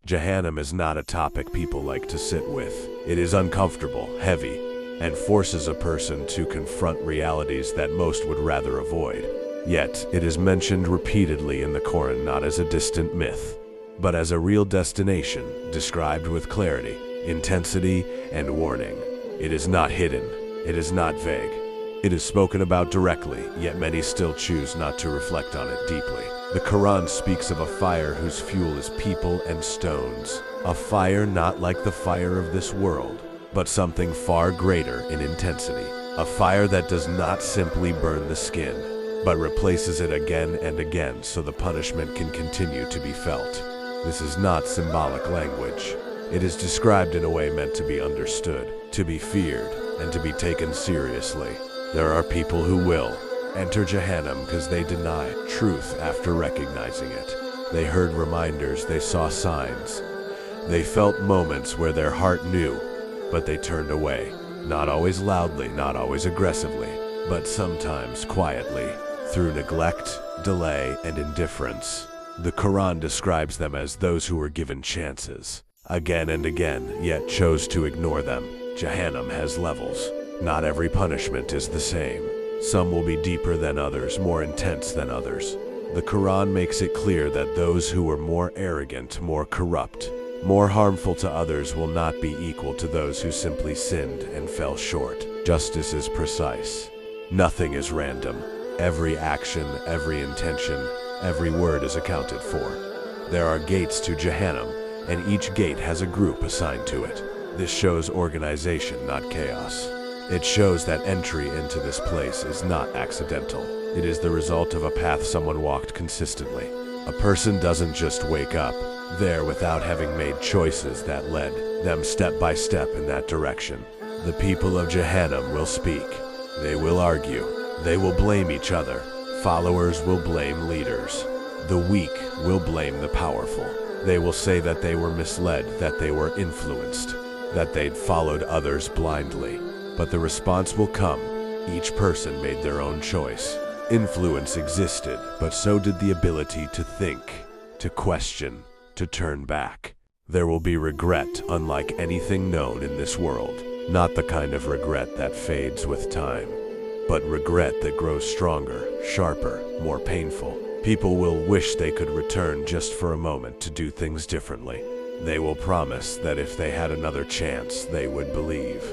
Jahannam is not a topic people like to sit with. It is uncomfortable, heavy, and forces a person to confront realities that most would rather avoid. Yet, it is mentioned repeatedly in the Quran not as a distant myth, but as a real destination, described with clarity, intensity, and warning. It is not hidden. It is not vague. It is spoken about directly, yet many still choose not to reflect on it deeply. The Quran speaks of a fire whose fuel is people and stones. A fire not like the fire of this world, but something far greater in intensity. A fire that does not simply burn the skin, but replaces it again and again so the punishment can continue to be felt. This is not symbolic language. It is described in a way meant to be understood, to be feared, and to be taken seriously. There are people who will enter Jahannam because they deny truth after recognizing it. They heard reminders, they saw signs. They felt moments where their heart knew, but they turned away. Not always loudly, not always aggressively, but sometimes quietly, through neglect, delay, and indifference. The Quran describes them as those who were given chances, again and again, yet chose to ignore them. Jahannam has levels. Not every punishment is the same. Some will be deeper than others, more intense than others. The Quran makes it clear that those who were more arrogant, more corrupt, more harmful to others will not be equal to those who simply sinned and fell short. Justice is precise. Nothing is random. Every action, every intention, every word is accounted for. There are gates to Jahannam, and each gate has a group assigned to it. This shows organization, not chaos. It shows that entry into this place is not accidental. It is the result of a path someone walked consistently. A person doesn't just wake up there without having made choices that led them step by step in that direction. The people of Jahannam will speak. They will argue. They will blame each other. Followers will blame leaders. The weak will blame the powerful. They will say that they were misled, that they were influenced, that they'd followed others blindly. But the response will come. Each person made their own choice. Influence existed, but so did the ability to think, to question, to turn back. There will be regret unlike anything known in this world. Not the kind of regret that fades with time, but regret that grows stronger, sharper, more painful. People will wish they could return just for a moment to do things differently. They will promise that if they had another chance, they would believe.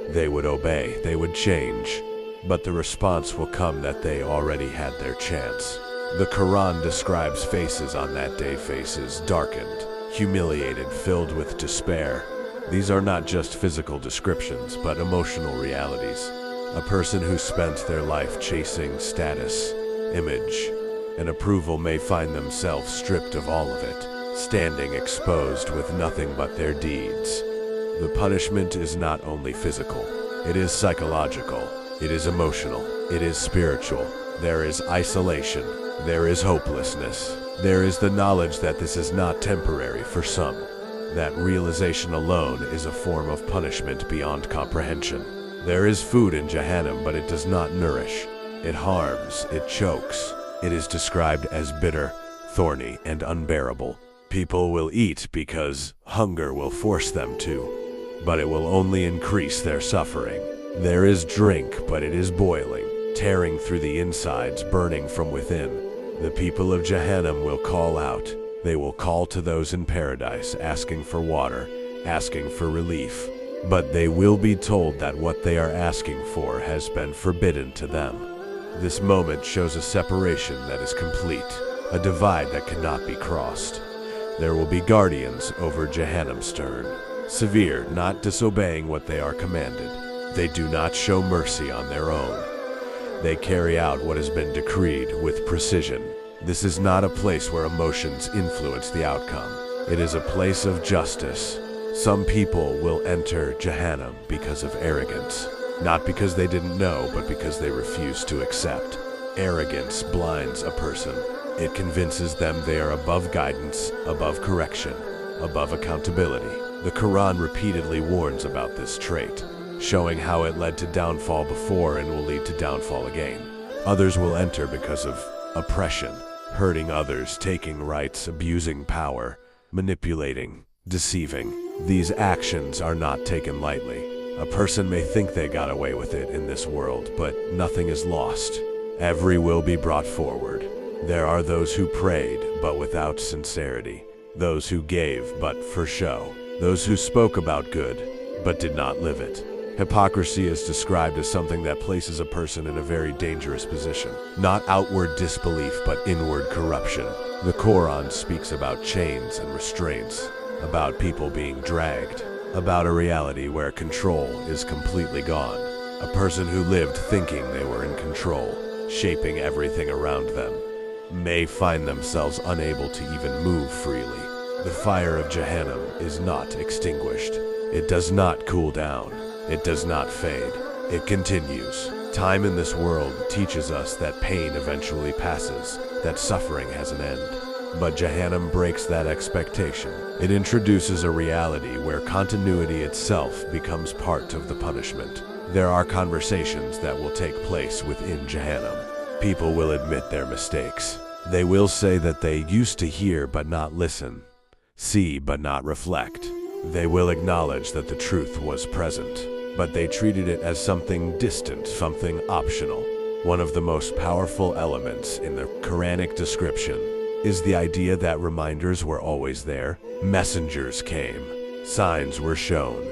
They would obey, they would change, but the response will come that they already had their chance. The Quran describes faces on that day, faces darkened, humiliated, filled with despair. These are not just physical descriptions, but emotional realities. A person who spent their life chasing status, image, and approval may find themselves stripped of all of it, standing exposed with nothing but their deeds. The punishment is not only physical, it is psychological, it is emotional, it is spiritual. There is isolation, there is hopelessness, there is the knowledge that this is not temporary for some. That realization alone is a form of punishment beyond comprehension. There is food in Jahannam, but it does not nourish. It harms, it chokes. It is described as bitter, thorny, and unbearable. People will eat because hunger will force them to, but it will only increase their suffering. There is drink, but it is boiling, tearing through the insides, burning from within. The people of Jahannam will call out. They will call to those in paradise, asking for water, asking for relief. But they will be told that what they are asking for has been forbidden to them. This moment shows a separation that is complete, a divide that cannot be crossed. There will be guardians over Jahannam's stern. Severe, not disobeying what they are commanded. They do not show mercy on their own. They carry out what has been decreed with precision. This is not a place where emotions influence the outcome. It is a place of justice. Some people will enter Jahannam because of arrogance. Not because they didn't know, but because they refuse to accept. Arrogance blinds a person. It convinces them they are above guidance, above correction, above accountability. The Quran repeatedly warns about this trait, showing how it led to downfall before and will lead to downfall again. Others will enter because of oppression, hurting others, taking rights, abusing power, manipulating. deceiving. These actions are not taken lightly. A person may think they got away with it in this world, but nothing is lost. Every will be brought forward. There are those who prayed, but without sincerity. Those who gave, but for show. Those who spoke about good, but did not live it. Hypocrisy is described as something that places a person in a very dangerous position. Not outward disbelief, but inward corruption. The Quran speaks about chains and restraints, about people being dragged, about a reality where control is completely gone. A person who lived thinking they were in control, shaping everything around them, may find themselves unable to even move freely. The fire of Jahannam is not extinguished. It does not cool down. It does not fade. It continues. Time in this world teaches us that pain eventually passes, that suffering has an end. But Jahannam breaks that expectation. It introduces a reality where continuity itself becomes part of the punishment. There are conversations that will take place within Jahannam. People will admit their mistakes. They will say that they used to hear but not listen, see but not reflect. They will acknowledge that the truth was present, but they treated it as something distant, something optional. One of the most powerful elements in the Quranic description is the idea that reminders were always there. Messengers came, signs were shown.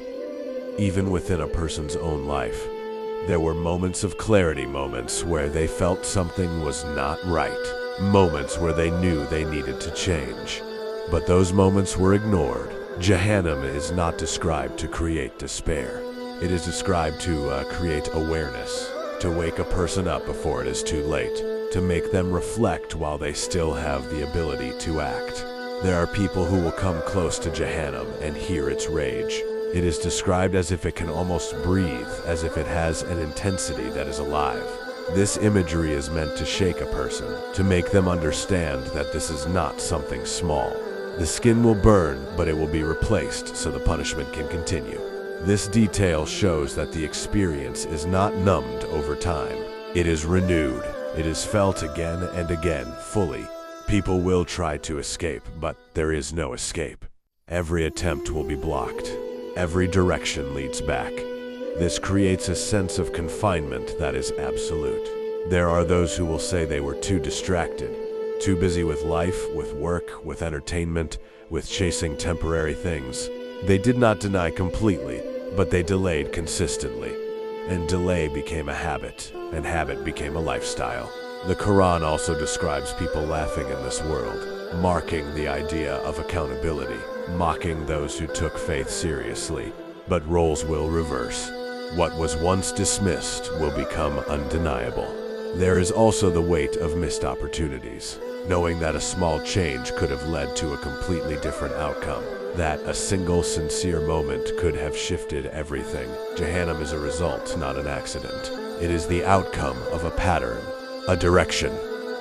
Even within a person's own life, there were moments of clarity, moments where they felt something was not right, moments where they knew they needed to change. But those moments were ignored. Jahannam is not described to create despair. It is described to create awareness, to wake a person up before it is too late, to make them reflect while they still have the ability to act. There are people who will come close to Jahannam and hear its rage. It is described as if it can almost breathe, as if it has an intensity that is alive. This imagery is meant to shake a person, to make them understand that this is not something small. The skin will burn, but it will be replaced so the punishment can continue. This detail shows that the experience is not numbed over time. It is renewed. It is felt again and again, fully. People will try to escape, but there is no escape. Every attempt will be blocked. Every direction leads back. This creates a sense of confinement that is absolute. There are those who will say they were too distracted, too busy with life, with work, with entertainment, with chasing temporary things. They did not deny completely, but they delayed consistently. And delay became a habit, and habit became a lifestyle. The Quran also describes people laughing in this world, marking the idea of accountability, mocking those who took faith seriously. But roles will reverse. What was once dismissed will become undeniable. There is also the weight of missed opportunities, knowing that a small change could have led to a completely different outcome, that a single sincere moment could have shifted everything. Jahannam is a result, not an accident. It is the outcome of a pattern, a direction,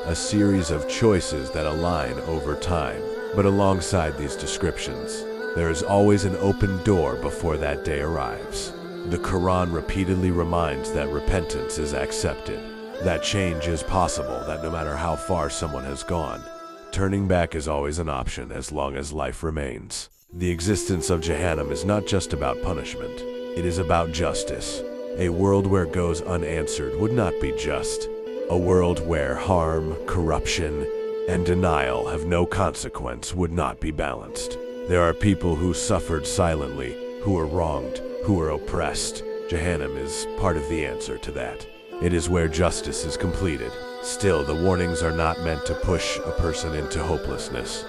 a series of choices that align over time. But alongside these descriptions, there is always an open door before that day arrives. The Quran repeatedly reminds that repentance is accepted, that change is possible, that no matter how far someone has gone, turning back is always an option as long as life remains. The existence of Jahannam is not just about punishment, it is about justice. A world where goes unanswered would not be just. A world where harm, corruption, and denial have no consequence would not be balanced. There are people who suffered silently, who were wronged, who were oppressed. Jahannam is part of the answer to that. It is where justice is completed. Still, the warnings are not meant to push a person into hopelessness,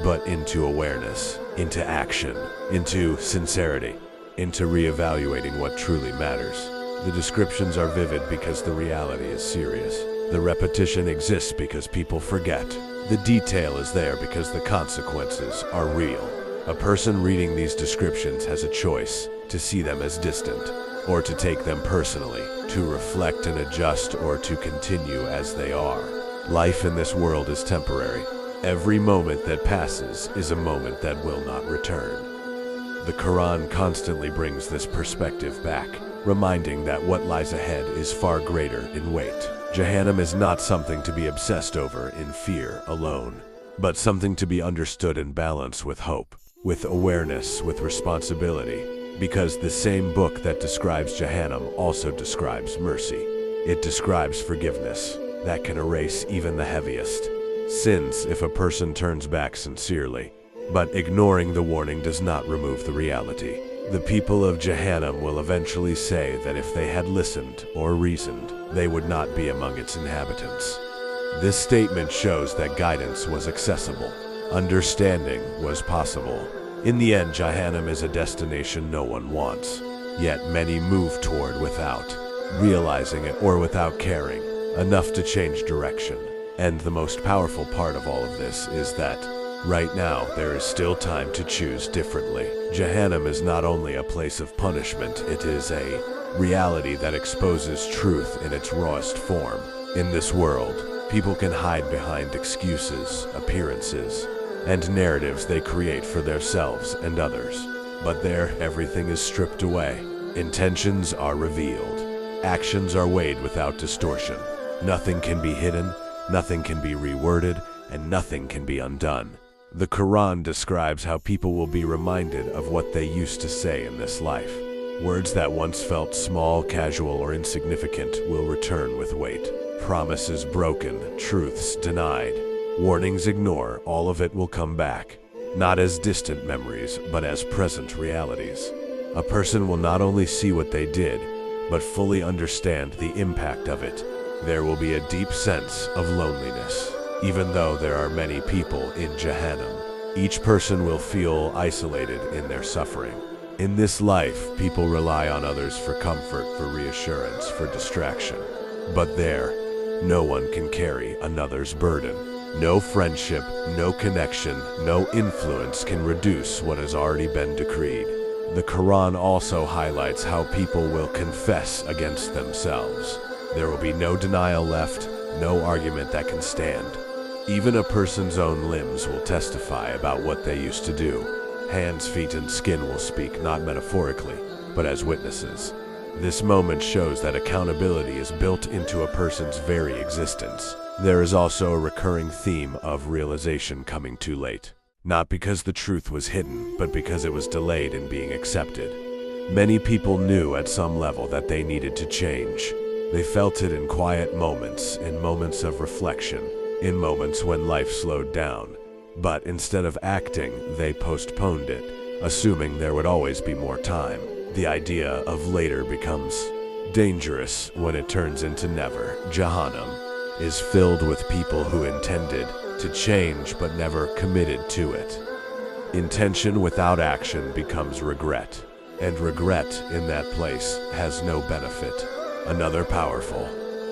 but into awareness, into action, into sincerity, into reevaluating what truly matters. The descriptions are vivid because the reality is serious. The repetition exists because people forget. The detail is there because the consequences are real. A person reading these descriptions has a choice to see them as distant, or to take them personally, to reflect and adjust, or to continue as they are. Life in this world is temporary. Every moment that passes is a moment that will not return. The Quran constantly brings this perspective back, reminding that what lies ahead is far greater in weight. Jahannam is not something to be obsessed over in fear alone, but something to be understood in balance with hope. with awareness, with responsibility, because the same book that describes Jahannam also describes mercy. It describes forgiveness that can erase even the heaviest sins if a person turns back sincerely. But ignoring the warning does not remove the reality. The people of Jahannam will eventually say that if they had listened or reasoned, they would not be among its inhabitants. This statement shows that guidance was accessible. Understanding was possible. In the end, Jahannam is a destination no one wants, yet many move toward without realizing it or without caring enough to change direction. And the most powerful part of all of this is that right now there is still time to choose differently. Jahannam is not only a place of punishment, it is a reality that exposes truth in its rawest form. In this world, people can hide behind excuses, appearances, and narratives they create for themselves and others. But there, everything is stripped away. Intentions are revealed. Actions are weighed without distortion. Nothing can be hidden, nothing can be reworded, and nothing can be undone. The Quran describes how people will be reminded of what they used to say in this life. Words that once felt small, casual, or insignificant will return with weight. Promises broken, truths denied, warnings ignored, all of it will come back, not as distant memories, but as present realities. A person will not only see what they did, but fully understand the impact of it. There will be a deep sense of loneliness. Even though there are many people in Jahannam, each person will feel isolated in their suffering. In this life, people rely on others for comfort, for reassurance, for distraction. But there, no one can carry another's burden. No friendship, no connection, no influence can reduce what has already been decreed. The Quran also highlights how people will confess against themselves. There will be no denial left, no argument that can stand. Even a person's own limbs will testify about what they used to do. Hands, feet, and skin will speak, not metaphorically, but as witnesses. This moment shows that accountability is built into a person's very existence. There is also a recurring theme of realization coming too late. Not because the truth was hidden, but because it was delayed in being accepted. Many people knew at some level that they needed to change. They felt it in quiet moments, in moments of reflection, in moments when life slowed down. But instead of acting, they postponed it, assuming there would always be more time. The idea of later becomes dangerous when it turns into never. Jahannam is filled with people who intended to change but never committed to it. Intention without action becomes regret, and regret in that place has no benefit. Another powerful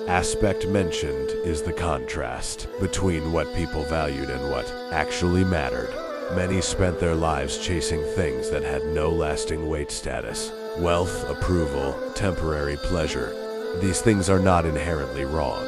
aspect mentioned is the contrast between what people valued and what actually mattered. Many spent their lives chasing things that had no lasting weight status. Wealth, approval, temporary pleasure. These things are not inherently wrong.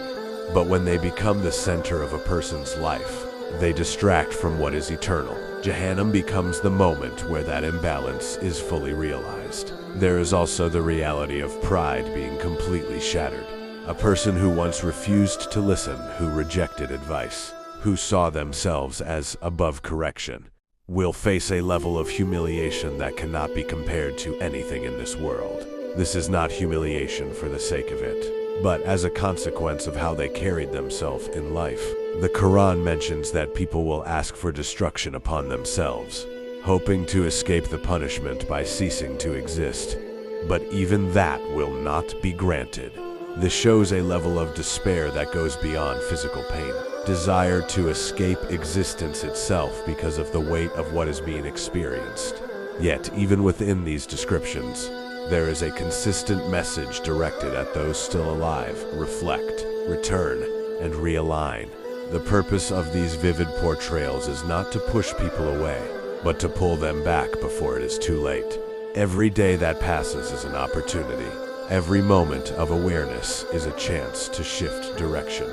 But when they become the center of a person's life, they distract from what is eternal. Jahannam becomes the moment where that imbalance is fully realized. There is also the reality of pride being completely shattered. A person who once refused to listen, who rejected advice, who saw themselves as above correction, will face a level of humiliation that cannot be compared to anything in this world. This is not humiliation for the sake of it, but as a consequence of how they carried themselves in life. The Quran mentions that people will ask for destruction upon themselves, hoping to escape the punishment by ceasing to exist. But even that will not be granted. This shows a level of despair that goes beyond physical pain. Desire to escape existence itself because of the weight of what is being experienced. Yet, even within these descriptions, there is a consistent message directed at those still alive. Reflect, return, and realign. The purpose of these vivid portrayals is not to push people away, but to pull them back before it is too late. Every day that passes is an opportunity. Every moment of awareness is a chance to shift direction.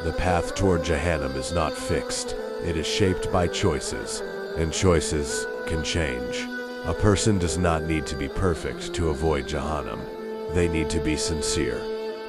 The path toward Jahannam is not fixed. It is shaped by choices, and choices can change. A person does not need to be perfect to avoid Jahannam. They need to be sincere.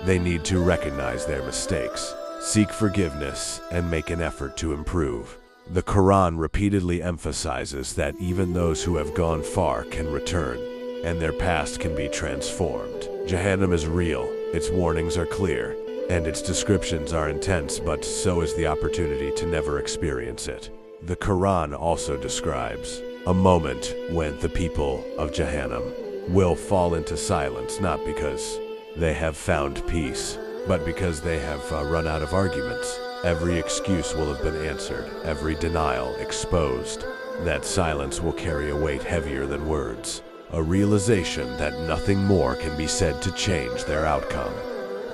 They need to recognize their mistakes, seek forgiveness, and make an effort to improve. The Quran repeatedly emphasizes that even those who have gone far can return, and their past can be transformed. Jahannam is real, its warnings are clear, and its descriptions are intense, but so is the opportunity to never experience it. The Quran also describes a moment when the people of Jahannam will fall into silence, not because they have found peace, but because they have run out of arguments. Every excuse will have been answered, every denial exposed. That silence will carry a weight heavier than words, a realization that nothing more can be said to change their outcome.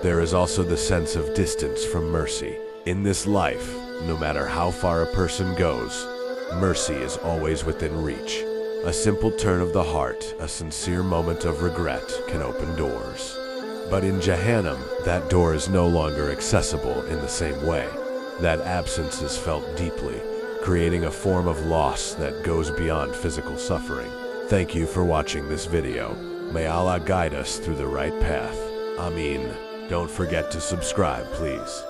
There is also the sense of distance from mercy. In this life, no matter how far a person goes, mercy is always within reach. A simple turn of the heart, a sincere moment of regret can open doors. But in Jahannam, that door is no longer accessible in the same way. That absence is felt deeply, creating a form of loss that goes beyond physical suffering. Thank you for watching this video. May Allah guide us through the right path. Ameen. Don't forget to subscribe, please.